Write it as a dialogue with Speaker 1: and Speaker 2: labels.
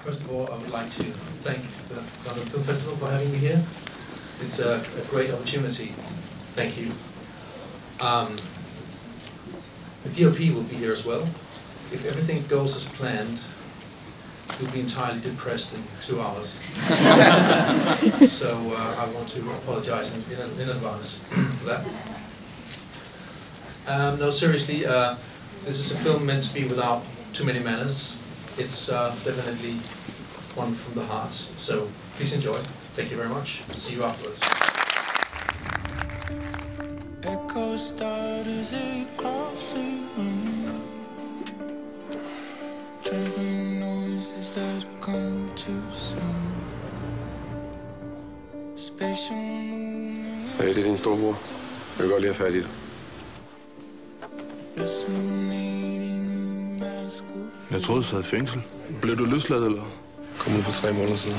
Speaker 1: First of all, I would like to thank the London Film Festival for having me here. It's a great opportunity. Thank you. The DOP will be here as well. If everything goes as planned, you'll be entirely depressed in 2 hours. So I want to apologize in advance for that. No, seriously, this is a film meant to be without too many manners. It's definitely one from the heart. So please enjoy. Thank you very much. See you afterwards.
Speaker 2: Echo starters across the room, trembling noises that come too soon. Special movement.
Speaker 3: Hey, det er din storebror. Jeg vil godt lige have fat i dig.
Speaker 4: Jeg troede, du sad i fængsel. Blev du løsladt, eller?
Speaker 3: Kom ud for 3 måneder siden.